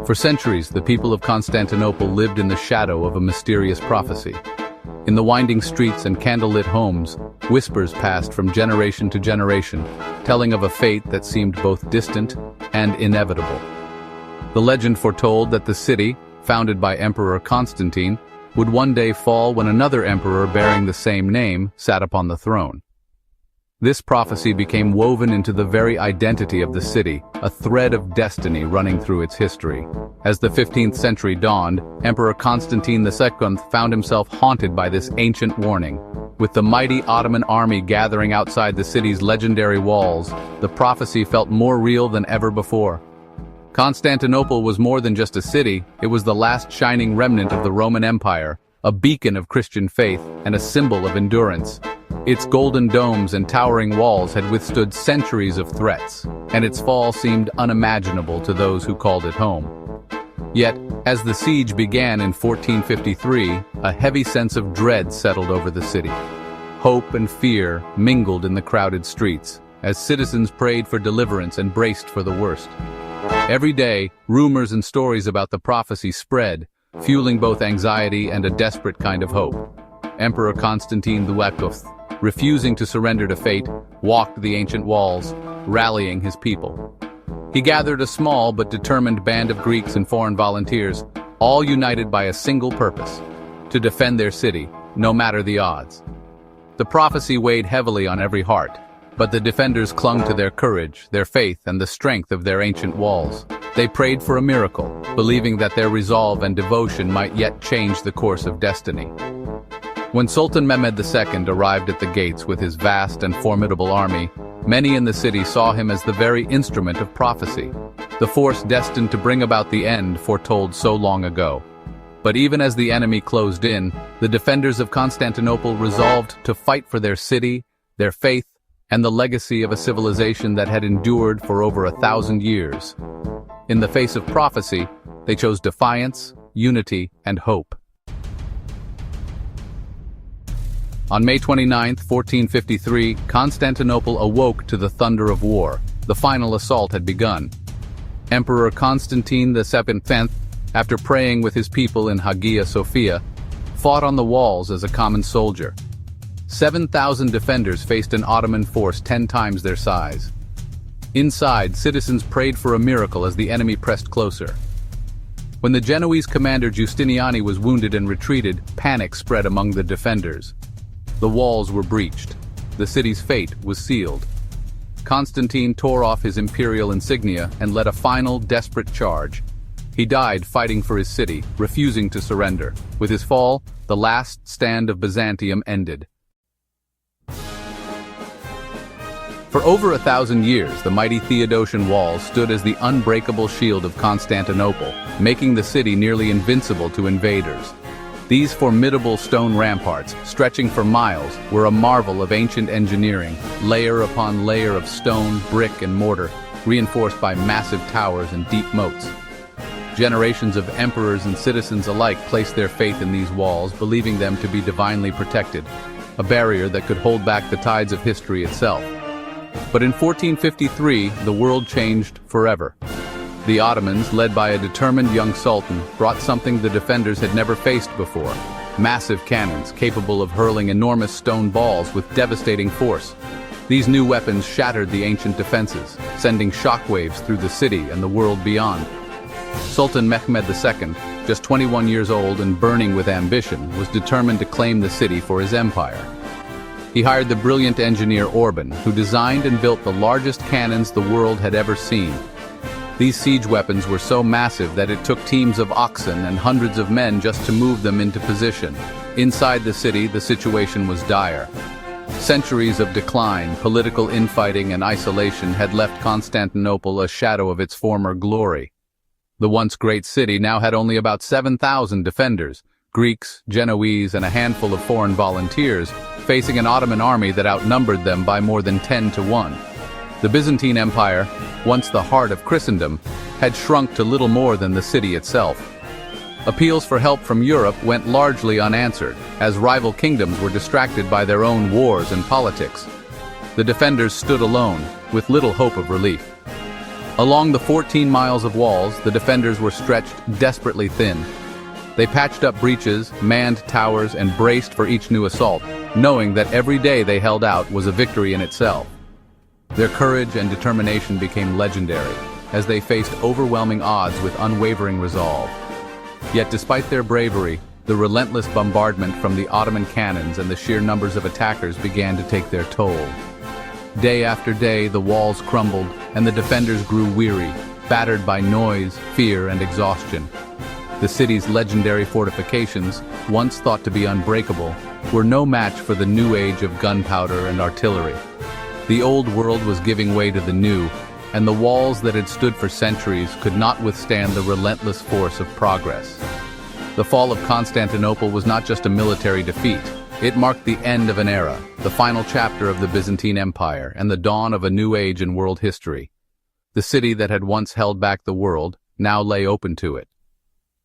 For centuries, the people of Constantinople lived in the shadow of a mysterious prophecy. In the winding streets and candlelit homes, whispers passed from generation to generation, telling of a fate that seemed both distant and inevitable. The legend foretold that the city, founded by Emperor Constantine, would one day fall when another emperor bearing the same name sat upon the throne. This prophecy became woven into the very identity of the city, a thread of destiny running through its history. As the 15th century dawned, Emperor Constantine II found himself haunted by this ancient warning. With the mighty Ottoman army gathering outside the city's legendary walls, the prophecy felt more real than ever before. Constantinople was more than just a city, it was the last shining remnant of the Roman Empire, a beacon of Christian faith and a symbol of endurance. Its golden domes and towering walls had withstood centuries of threats, and its fall seemed unimaginable to those who called it home. Yet, as the siege began in 1453, a heavy sense of dread settled over the city. Hope and fear mingled in the crowded streets, as citizens prayed for deliverance and braced for the worst. Every day, rumors and stories about the prophecy spread, fueling both anxiety and a desperate kind of hope. Emperor Constantine II, refusing to surrender to fate, walked the ancient walls, rallying his people. He gathered a small but determined band of Greeks and foreign volunteers, all united by a single purpose: to defend their city, no matter the odds. The prophecy weighed heavily on every heart, but the defenders clung to their courage, their faith, and the strength of their ancient walls. They prayed for a miracle, believing that their resolve and devotion might yet change the course of destiny. When Sultan Mehmet II arrived at the gates with his vast and formidable army, many in the city saw him as the very instrument of prophecy, the force destined to bring about the end foretold so long ago. But even as the enemy closed in, the defenders of Constantinople resolved to fight for their city, their faith, and the legacy of a civilization that had endured for over 1,000 years. In the face of prophecy, they chose defiance, unity, and hope. On May 29, 1453, Constantinople awoke to the thunder of war. The final assault had begun. Emperor Constantine VII, after praying with his people in Hagia Sophia, fought on the walls as a common soldier. 7,000 defenders faced an Ottoman force 10 times their size. Inside, citizens prayed for a miracle as the enemy pressed closer. When the Genoese commander Giustiniani was wounded and retreated, panic spread among the defenders. The walls were breached. The city's fate was sealed. Constantine tore off his imperial insignia and led a final, desperate charge. He died fighting for his city, refusing to surrender. With his fall, the last stand of Byzantium ended. For over 1,000 years, the mighty Theodosian walls stood as the unbreakable shield of Constantinople, making the city nearly invincible to invaders. These formidable stone ramparts, stretching for miles, were a marvel of ancient engineering, layer upon layer of stone, brick, and mortar, reinforced by massive towers and deep moats. Generations of emperors and citizens alike placed their faith in these walls, believing them to be divinely protected, a barrier that could hold back the tides of history itself. But in 1453, the world changed forever. The Ottomans, led by a determined young sultan, brought something the defenders had never faced before: massive cannons capable of hurling enormous stone balls with devastating force. These new weapons shattered the ancient defenses, sending shockwaves through the city and the world beyond. Sultan Mehmet II, just 21 years old and burning with ambition, was determined to claim the city for his empire. He hired the brilliant engineer Orban, who designed and built the largest cannons the world had ever seen. These siege weapons were so massive that it took teams of oxen and hundreds of men just to move them into position. Inside the city, the situation was dire. Centuries of decline, political infighting, and isolation had left Constantinople a shadow of its former glory. The once great city now had only about 7,000 defenders, Greeks, Genoese, and a handful of foreign volunteers, facing an Ottoman army that outnumbered them by more than 10 to 1. The Byzantine Empire, once the heart of Christendom, had shrunk to little more than the city itself. Appeals for help from Europe went largely unanswered, as rival kingdoms were distracted by their own wars and politics. The defenders stood alone, with little hope of relief. Along the 14 miles of walls, the defenders were stretched desperately thin. They patched up breaches, manned towers, and braced for each new assault, knowing that every day they held out was a victory in itself. Their courage and determination became legendary, as they faced overwhelming odds with unwavering resolve. Yet despite their bravery, the relentless bombardment from the Ottoman cannons and the sheer numbers of attackers began to take their toll. Day after day, the walls crumbled, and the defenders grew weary, battered by noise, fear, and exhaustion. The city's legendary fortifications, once thought to be unbreakable, were no match for the new age of gunpowder and artillery. The old world was giving way to the new, and the walls that had stood for centuries could not withstand the relentless force of progress. The fall of Constantinople was not just a military defeat. It marked the end of an era, the final chapter of the Byzantine Empire, and the dawn of a new age in world history. The city that had once held back the world now lay open to it.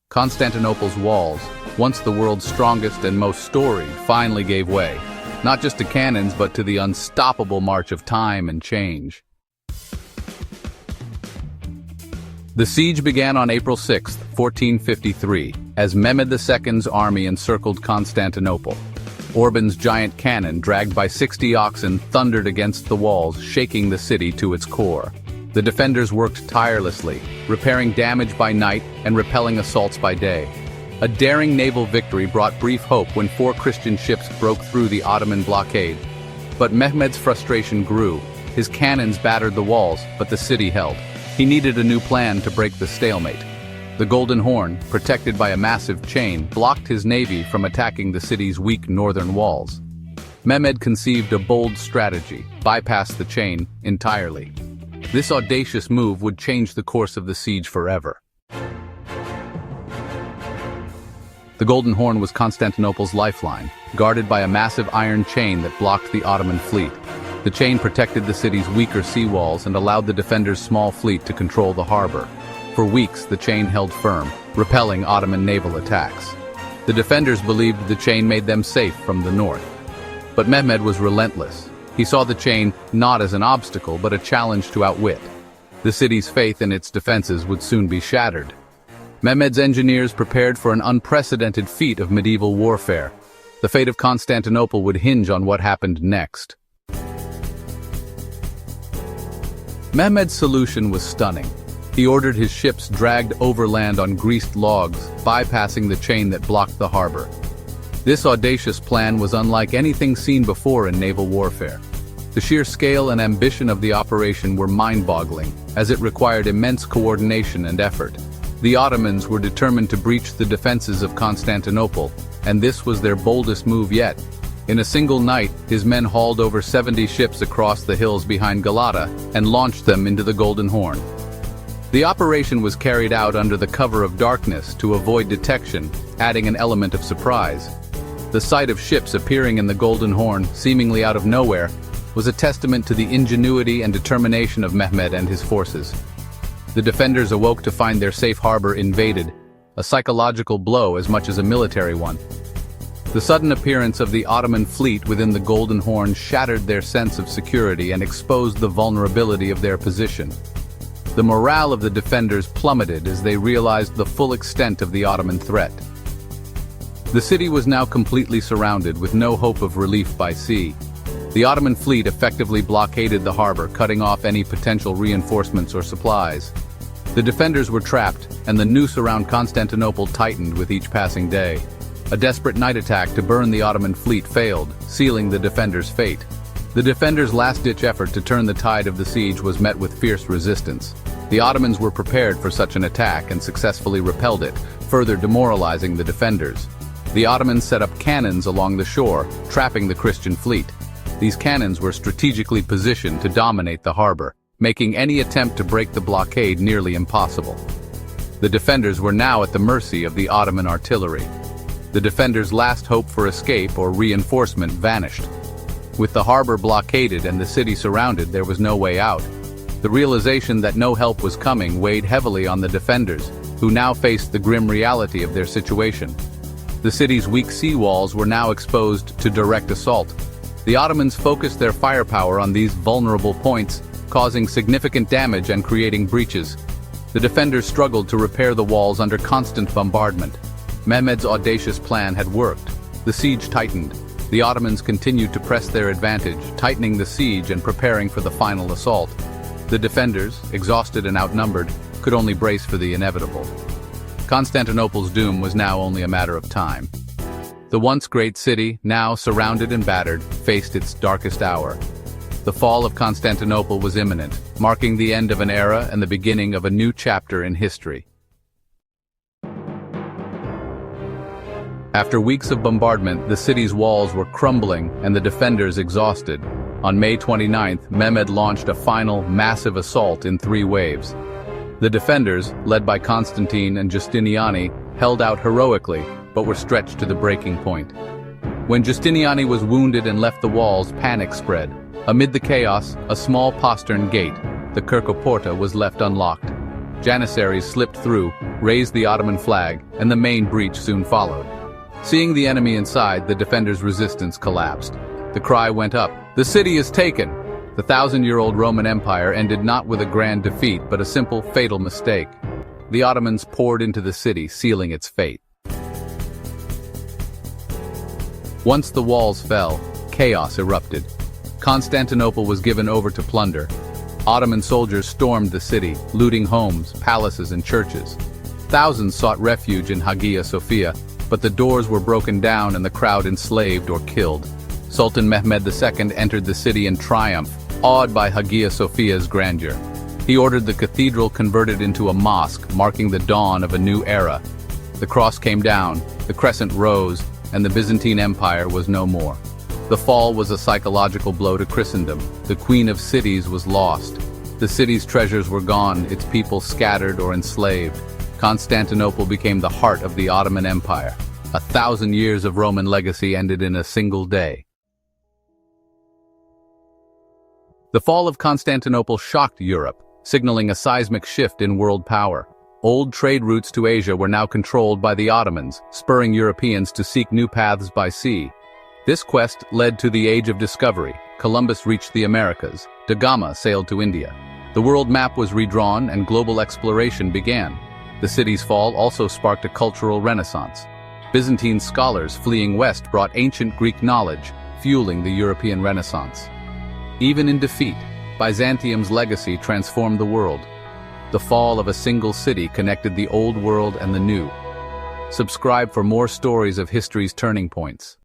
Constantinople's walls, once the world's strongest and most storied, finally gave way, not just to cannons but to the unstoppable march of time and change. The siege began on April 6, 1453, as Mehmet II's army encircled Constantinople. Orban's giant cannon, dragged by 60 oxen, thundered against the walls, shaking the city to its core. The defenders worked tirelessly, repairing damage by night and repelling assaults by day. A daring naval victory brought brief hope when 4 Christian ships broke through the Ottoman blockade. But Mehmed's frustration grew. His cannons battered the walls, but the city held. He needed a new plan to break the stalemate. The Golden Horn, protected by a massive chain, blocked his navy from attacking the city's weak northern walls. Mehmed conceived a bold strategy: bypass the chain entirely. This audacious move would change the course of the siege forever. The Golden Horn was Constantinople's lifeline, guarded by a massive iron chain that blocked the Ottoman fleet. The chain protected the city's weaker seawalls and allowed the defenders' small fleet to control the harbor. For weeks, the chain held firm, repelling Ottoman naval attacks. The defenders believed the chain made them safe from the north. But Mehmed was relentless. He saw the chain not as an obstacle, but a challenge to outwit. The city's faith in its defenses would soon be shattered. Mehmed's engineers prepared for an unprecedented feat of medieval warfare. The fate of Constantinople would hinge on what happened next. Mehmed's solution was stunning. He ordered his ships dragged overland on greased logs, bypassing the chain that blocked the harbor. This audacious plan was unlike anything seen before in naval warfare. The sheer scale and ambition of the operation were mind-boggling, as it required immense coordination and effort. The Ottomans were determined to breach the defenses of Constantinople, and this was their boldest move yet. In a single night, his men hauled over 70 ships across the hills behind Galata and launched them into the Golden Horn. The operation was carried out under the cover of darkness to avoid detection, adding an element of surprise. The sight of ships appearing in the Golden Horn, seemingly out of nowhere, was a testament to the ingenuity and determination of Mehmed and his forces. The defenders awoke to find their safe harbor invaded, a psychological blow as much as a military one. The sudden appearance of the Ottoman fleet within the Golden Horn shattered their sense of security and exposed the vulnerability of their position. The morale of the defenders plummeted as they realized the full extent of the Ottoman threat. The city was now completely surrounded with no hope of relief by sea. The Ottoman fleet effectively blockaded the harbor, cutting off any potential reinforcements or supplies. The defenders were trapped, and the noose around Constantinople tightened with each passing day. A desperate night attack to burn the Ottoman fleet failed, sealing the defenders' fate. The defenders' last-ditch effort to turn the tide of the siege was met with fierce resistance. The Ottomans were prepared for such an attack and successfully repelled it, further demoralizing the defenders. The Ottomans set up cannons along the shore, trapping the Christian fleet. These cannons were strategically positioned to dominate the harbor, making any attempt to break the blockade nearly impossible. The defenders were now at the mercy of the Ottoman artillery. The defenders' last hope for escape or reinforcement vanished. With the harbor blockaded and the city surrounded, there was no way out. The realization that no help was coming weighed heavily on the defenders, who now faced the grim reality of their situation. The city's weak sea walls were now exposed to direct assault. The Ottomans focused their firepower on these vulnerable points, causing significant damage and creating breaches. The defenders struggled to repair the walls under constant bombardment. Mehmed's audacious plan had worked. The siege tightened. The Ottomans continued to press their advantage, tightening the siege and preparing for the final assault. The defenders, exhausted and outnumbered, could only brace for the inevitable. Constantinople's doom was now only a matter of time. The once great city, now surrounded and battered, faced its darkest hour. The fall of Constantinople was imminent, marking the end of an era and the beginning of a new chapter in history. After weeks of bombardment, the city's walls were crumbling and the defenders exhausted. On May 29th, Mehmed launched a final, massive assault in 3 waves. The defenders, led by Constantine and Justiniani, held out heroically, but were stretched to the breaking point. When Justiniani was wounded and left the walls, panic spread. Amid the chaos, a small postern gate, the Kirkoporta, was left unlocked. Janissaries slipped through, raised the Ottoman flag, and the main breach soon followed. Seeing the enemy inside, the defenders' resistance collapsed. The cry went up, "The city is taken!" The 1,000-year-old Roman Empire ended not with a grand defeat, but a simple, fatal mistake. The Ottomans poured into the city, sealing its fate. Once the walls fell, chaos erupted. Constantinople was given over to plunder. Ottoman soldiers stormed the city, looting homes, palaces, and churches. Thousands sought refuge in Hagia Sophia, but the doors were broken down and the crowd enslaved or killed. Sultan Mehmed II entered the city in triumph, awed by Hagia Sophia's grandeur. He ordered the cathedral converted into a mosque, marking the dawn of a new era. The cross came down, the crescent rose, and the Byzantine Empire was no more. The fall was a psychological blow to Christendom. The Queen of Cities was lost. The city's treasures were gone, its people scattered or enslaved. Constantinople became the heart of the Ottoman Empire. 1,000 years of Roman legacy ended in a single day. The fall of Constantinople shocked Europe, signaling a seismic shift in world power. Old trade routes to Asia were now controlled by the Ottomans, spurring Europeans to seek new paths by sea. This quest led to the Age of Discovery. Columbus reached the Americas. Da Gama sailed to India. The world map was redrawn and global exploration began. The city's fall also sparked a cultural renaissance. Byzantine scholars fleeing west brought ancient Greek knowledge, fueling the European Renaissance. Even in defeat, Byzantium's legacy transformed the world. The fall of a single city connected the old world and the new. Subscribe for more stories of history's turning points.